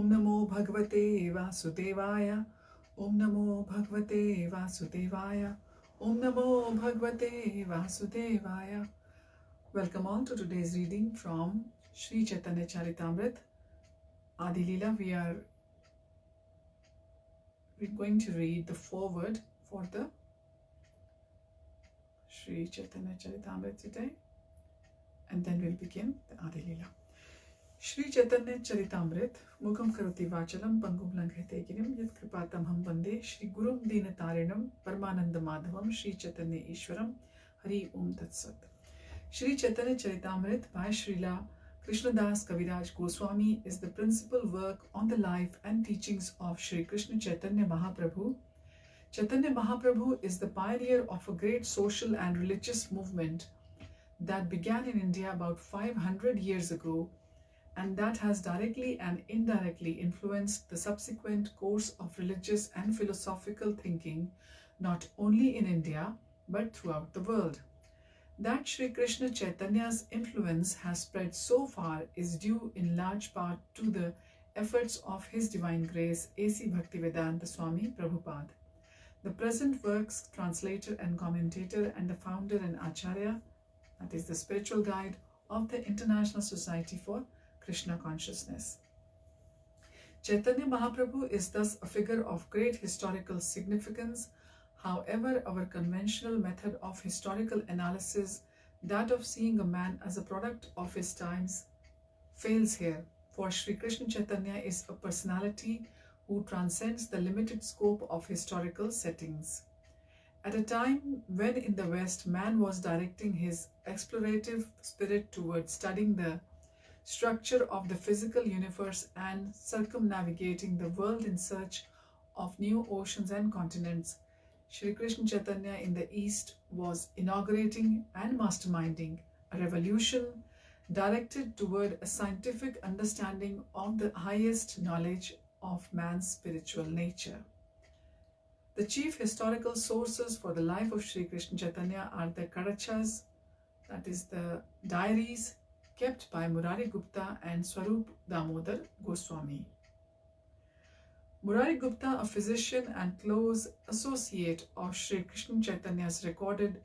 Om Namo Bhagavate Vasudevaya. Om Namo Bhagavate Vasudevaya. Om Namo Bhagavate Vasudevaya. Welcome all to today's reading from Sri Chaitanya Charitamrita, Adi Leela. We're going to read the foreword for the Sri Chaitanya Charitamrita today, and then we'll begin the Adi Leela. Sri Chaitanya Charitamrita, Mukham Karoti Vachalam, Pangum Langhete Girim, Yat Kripatam Ham Bande, Shri Gurum Dinatarinam, Paramananda Madhavam, Sri Chaitanya Ishwaram, Hari Om Tat Sat. Sri Chaitanya Charitamrita by Srila Krishnadas Kaviraja Goswami is the principal work on the life and teachings of Sri Krishna Chaitanya Mahaprabhu. Chaitanya Mahaprabhu is the pioneer of a great social and religious movement that began in India about 500 years ago, and that has directly and indirectly influenced the subsequent course of religious and philosophical thinking, not only in India, but throughout the world. That Sri Krishna Chaitanya's influence has spread so far is due in large part to the efforts of His Divine Grace A.C. Bhaktivedanta Swami Prabhupada, the present work's translator and commentator and the founder and Acharya, that is the spiritual guide of the International Society for Krishna Consciousness. Chaitanya Mahaprabhu is thus a figure of great historical significance. However, our conventional method of historical analysis, that of seeing a man as a product of his times, fails here, for Sri Krishna Chaitanya is a personality who transcends the limited scope of historical settings. At a time when in the West man was directing his explorative spirit towards studying the structure of the physical universe and circumnavigating the world in search of new oceans and continents, Sri Krishna Chaitanya in the East was inaugurating and masterminding a revolution directed toward a scientific understanding of the highest knowledge of man's spiritual nature. The chief historical sources for the life of Sri Krishna Chaitanya are the Karachas, that is the diaries kept by Murari Gupta and Swarup Damodar Goswami. Murari Gupta, a physician and close associate of Sri Krishna Chaitanya's, recorded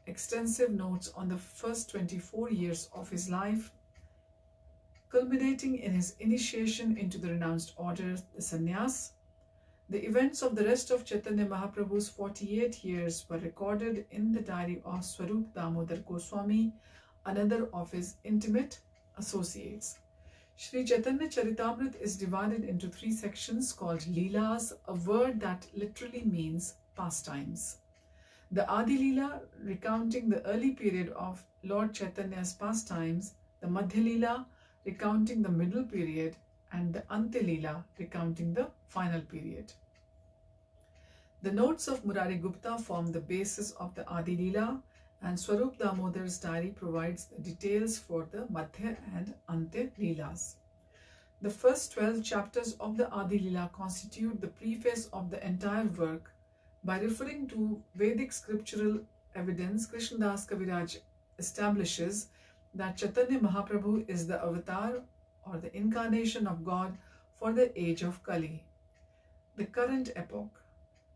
extensive notes on the first 24 years of his life, culminating in his initiation into the renounced order, the Sannyas. The events of the rest of Chaitanya Mahaprabhu's 48 years were recorded in the diary of Swarup Damodar Goswami, another of his intimate associates. Sri Chaitanya Charitamrita is divided into 3 sections called Leelas, a word that literally means pastimes. The Adi Leela, recounting the early period of Lord Chaitanya's pastimes, the Madhya Leela, recounting the middle period, and the Antya Leela, recounting the final period. The notes of Murari Gupta form the basis of the Adi Leela, and Swarup Damodar's diary provides the details for the Madhya and Antya Leelas. The first 12 chapters of the Adi Leela constitute the preface of the entire work. By referring to Vedic scriptural evidence, Krishnadas Kaviraj establishes that Chaitanya Mahaprabhu is the avatar or the incarnation of God for the age of Kali, the current epoch,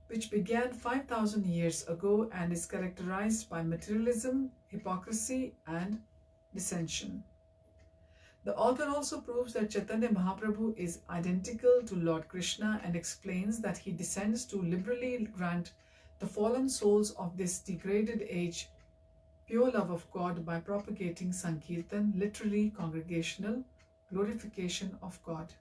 which began 5,000 years ago and is characterized by materialism, hypocrisy, and dissension. The author also proves that Chaitanya Mahaprabhu is identical to Lord Krishna and explains that he descends to liberally grant the fallen souls of this degraded age pure love of God by propagating Sankirtan, literally congregational glorification of God,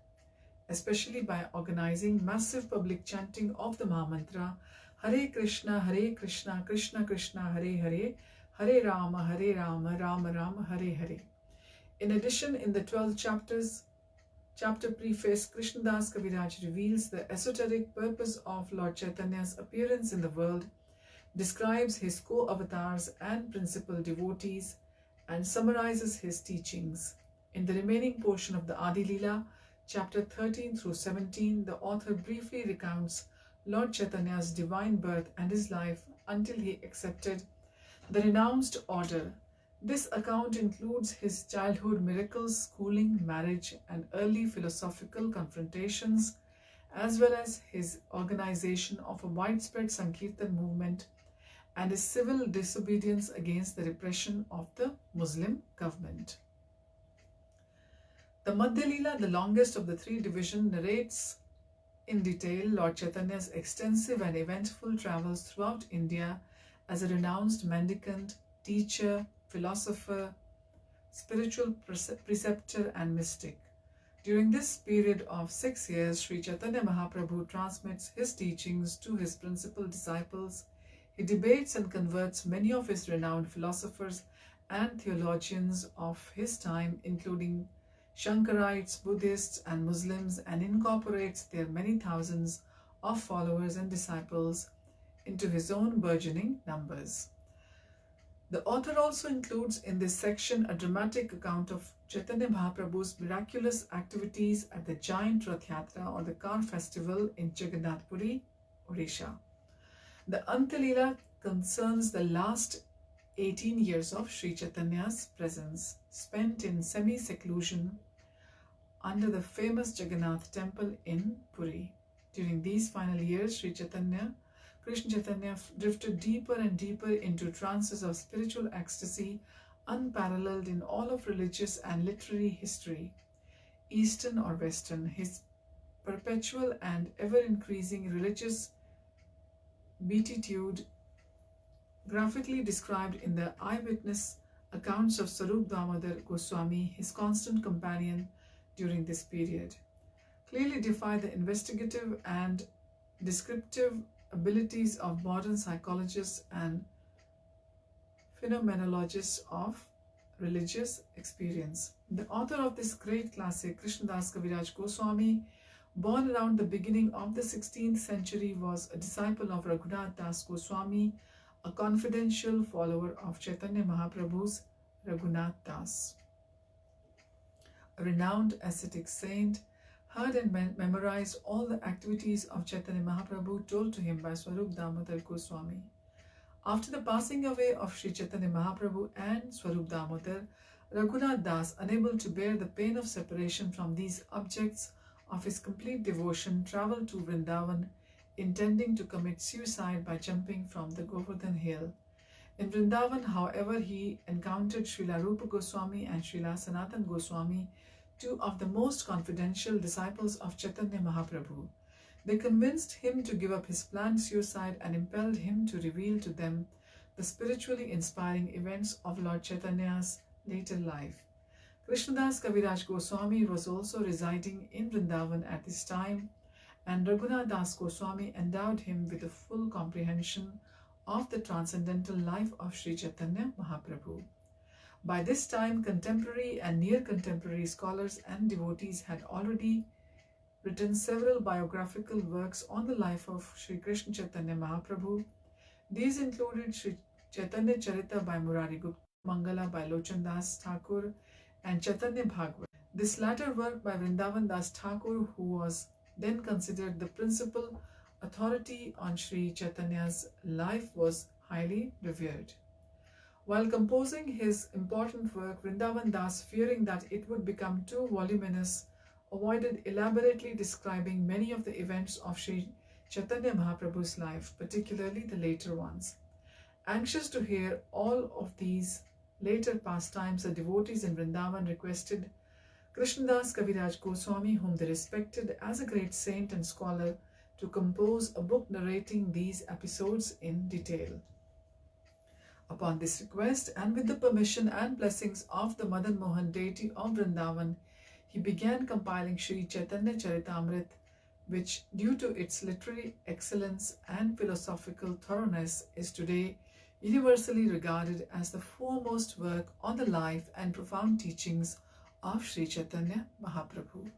especially by organizing massive public chanting of the Mahamantra Hare Krishna, Krishna Krishna, Hare Hare, Hare Rama, Rama Rama, Hare Hare. In addition, in the 12 chapter preface, Krishnadas Kaviraj reveals the esoteric purpose of Lord Chaitanya's appearance in the world, describes his co-avatars and principal devotees, and summarizes his teachings. In the remaining portion of the Adi Leela, chapter 13 through 17, the author briefly recounts Lord Chaitanya's divine birth and his life until he accepted the renounced order. This account includes his childhood miracles, schooling, marriage, and early philosophical confrontations, as well as his organization of a widespread Sankirtan movement and his civil disobedience against the repression of the Muslim government. The Madhya Leela, the longest of the three divisions, narrates in detail Lord Chaitanya's extensive and eventful travels throughout India as a renounced mendicant, teacher, philosopher, spiritual preceptor and mystic. During this period of 6 years, Sri Chaitanya Mahaprabhu transmits his teachings to his principal disciples. He debates and converts many of his renowned philosophers and theologians of his time, including Shankarites, Buddhists, and Muslims, and incorporates their many thousands of followers and disciples into his own burgeoning numbers. The author also includes in this section a dramatic account of Chaitanya Mahaprabhu's miraculous activities at the giant Rath Yatra or the car festival in Jagannath Puri, Odisha. The Anta Leela concerns the last 18 years of Sri Chaitanya's presence, spent in semi-seclusion under the famous Jagannath temple in Puri. During these final years, Krishna Chaitanya drifted deeper and deeper into trances of spiritual ecstasy unparalleled in all of religious and literary history, Eastern or Western. His perpetual and ever-increasing religious beatitude, graphically described in the eyewitness accounts of Swarup Damodar Goswami, his constant companion during this period, clearly defy the investigative and descriptive abilities of modern psychologists and phenomenologists of religious experience. The author of this great classic, Krishnadas Kaviraja Goswami, born around the beginning of the 16th century, was a disciple of Raghunath Das Goswami, a confidential follower of Chaitanya Mahaprabhu's Raghunath Das. A renowned ascetic saint, heard and memorized all the activities of Chaitanya Mahaprabhu told to him by Swarup Damodar Goswami. After the passing away of Sri Chaitanya Mahaprabhu and Swarup Damodar, Raghunath Das, unable to bear the pain of separation from these objects of his complete devotion, travelled to Vrindavan, intending to commit suicide by jumping from the Govardhan hill. In Vrindavan, however, he encountered Srila Rupa Goswami and Srila Sanatan Goswami, two of the most confidential disciples of Chaitanya Mahaprabhu. They convinced him to give up his planned suicide and impelled him to reveal to them the spiritually inspiring events of Lord Chaitanya's later life. Krishnadas Kaviraj Goswami was also residing in Vrindavan at this time, and Raghunath Das Goswami endowed him with a full comprehension of the transcendental life of Sri Chaitanya Mahaprabhu. By this time, contemporary and near-contemporary scholars and devotees had already written several biographical works on the life of Sri Krishna Chaitanya Mahaprabhu. These included Sri Chaitanya Charitamrita by Murari Gupta, Mangala by Lochan Das Thakur, and Chaitanya Bhagavad. This latter work by Vrindavan Das Thakur, who was then considered the principal authority on Sri Chaitanya's life, was highly revered. While composing his important work, Vrindavan Das, fearing that it would become too voluminous, avoided elaborately describing many of the events of Sri Chaitanya Mahaprabhu's life, particularly the later ones. Anxious to hear all of these later pastimes, the devotees in Vrindavan requested Krishnadas Kaviraj Goswami, whom they respected as a great saint and scholar, to compose a book narrating these episodes in detail. Upon this request, and with the permission and blessings of the Madan Mohan deity of Vrindavan, he began compiling Sri Chaitanya Charitamrita, which, due to its literary excellence and philosophical thoroughness, is today universally regarded as the foremost work on the life and profound teachings of Sri Chaitanya Mahaprabhu.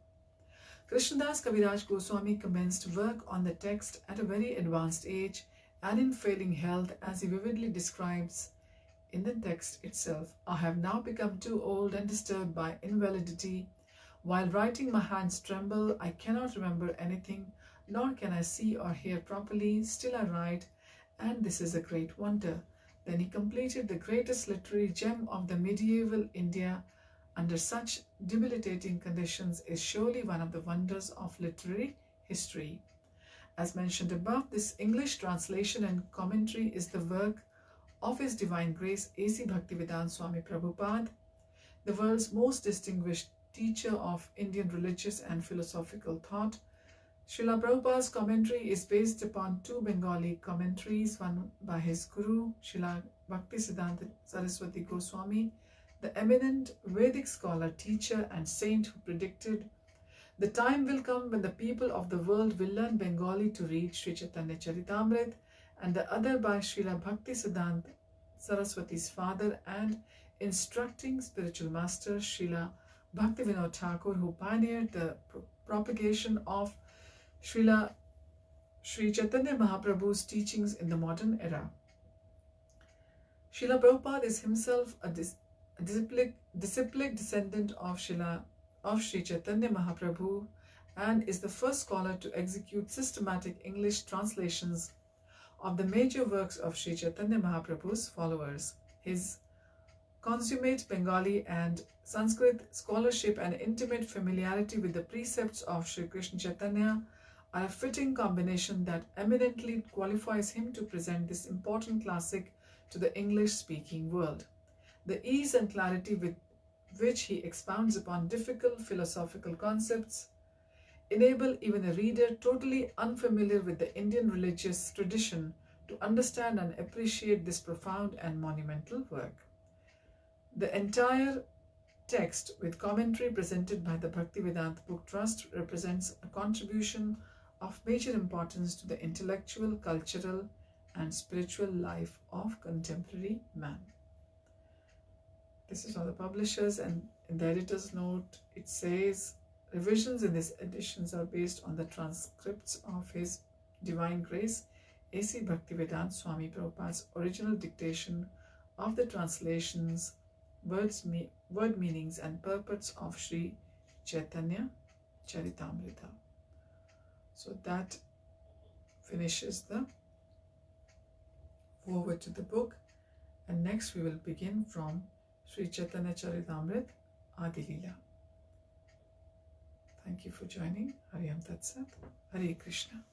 Krishnadas Kaviraj Goswami commenced work on the text at a very advanced age and in failing health, as he vividly describes in the text itself. I have now become too old and disturbed by invalidity. While writing, my hands tremble. I cannot remember anything, nor can I see or hear properly. Still I write, and this is a great wonder. Then he completed the greatest literary gem of the medieval India under such debilitating conditions is surely one of the wonders of literary history. As mentioned above, this English translation and commentary is the work of His Divine Grace A.C. Bhaktivedanta Swami Prabhupada, the world's most distinguished teacher of Indian religious and philosophical thought. Srila Prabhupada's commentary is based upon two Bengali commentaries, one by his guru, Srila Bhaktisiddhanta Saraswati Goswami, the eminent Vedic scholar, teacher and saint who predicted, "The time will come when the people of the world will learn Bengali to read Sri Chaitanya Charitamrita," and the other by Srila Bhaktisiddhanta Saraswati's father and instructing spiritual master Srila Bhaktivinoda Thakur, who pioneered the propagation of Sri Chaitanya Mahaprabhu's teachings in the modern era. Srila Prabhupada is himself a disciplic descendant of Sri Chaitanya Mahaprabhu and is the first scholar to execute systematic English translations of the major works of Sri Chaitanya Mahaprabhu's followers. His consummate Bengali and Sanskrit scholarship and intimate familiarity with the precepts of Sri Krishna Chaitanya are a fitting combination that eminently qualifies him to present this important classic to the English-speaking world. The ease and clarity with which he expounds upon difficult philosophical concepts enable even a reader totally unfamiliar with the Indian religious tradition to understand and appreciate this profound and monumental work. The entire text with commentary presented by the Bhaktivedanta Book Trust represents a contribution of major importance to the intellectual, cultural, and spiritual life of contemporary man. This is all the publishers, and in the editor's note it says, revisions in these editions are based on the transcripts of His Divine Grace A.C. Bhaktivedanta Swami Prabhupada's original dictation of the translations, word meanings and purports of Sri Chaitanya Charitamrita. So that finishes the foreword to the book, and next we will begin from Sri Chaitanya Charitamrita Adi Leela. Thank you for joining. Hari Om Tat Sat. Hare Krishna.